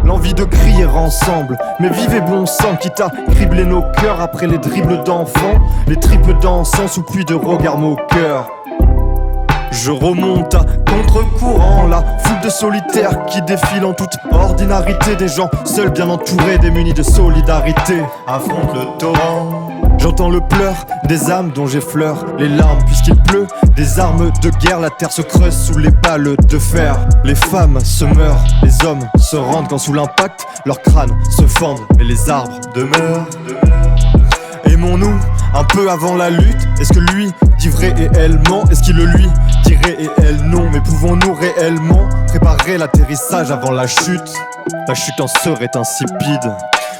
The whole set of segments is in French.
L'envie de crier ensemble, mais vivez bon sang, quitte à cribler nos cœurs après les dribbles d'enfants, les triples dansants sous pluie de regards moqueurs. Je remonte à contre-courant, la foule de solitaires qui défilent en toute ordinarité, des gens seuls bien entourés, démunis de solidarité, affrontent le torrent. J'entends le pleur des âmes dont j'effleure les larmes, puisqu'il pleut des armes de guerre. La terre se creuse sous les balles de fer. Les femmes se meurent, les hommes se rendent quand sous l'impact leurs crânes se fendent et les arbres demeurent. Aimons-nous un peu avant la lutte? Est-ce que lui dit vrai et elle ment? Est-ce qu'il le lui dirait et elle non? Mais pouvons-nous réellement préparer l'atterrissage avant la chute? La chute en serait insipide.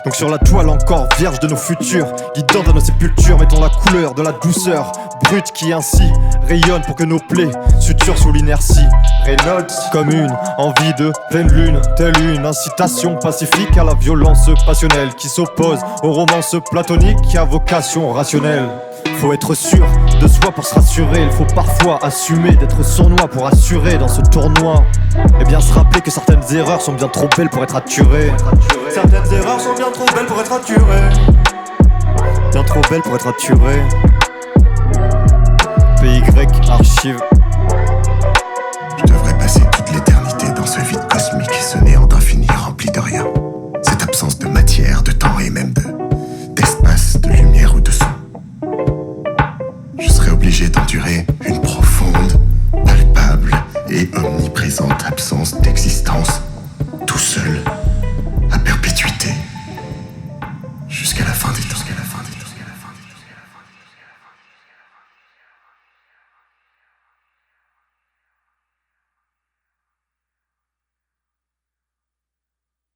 Donc sur la toile encore vierge de nos futurs, guidant à nos sépultures, mettons la couleur de la douceur brute qui ainsi rayonne pour que nos plaies suturent sous l'inertie. Reynolds comme une envie de pleine lune, telle une incitation pacifique à la violence passionnelle qui s'oppose aux romances platoniques à vocation rationnelle. Faut être sûr de soi pour se rassurer, il faut parfois assumer d'être sournois pour assurer dans ce tournoi. Et bien se rappeler que certaines erreurs sont bien trop belles pour être atturées. Certaines erreurs sont bien trop belles pour être atturées. Bien trop belles pour être atturées. PY Archive.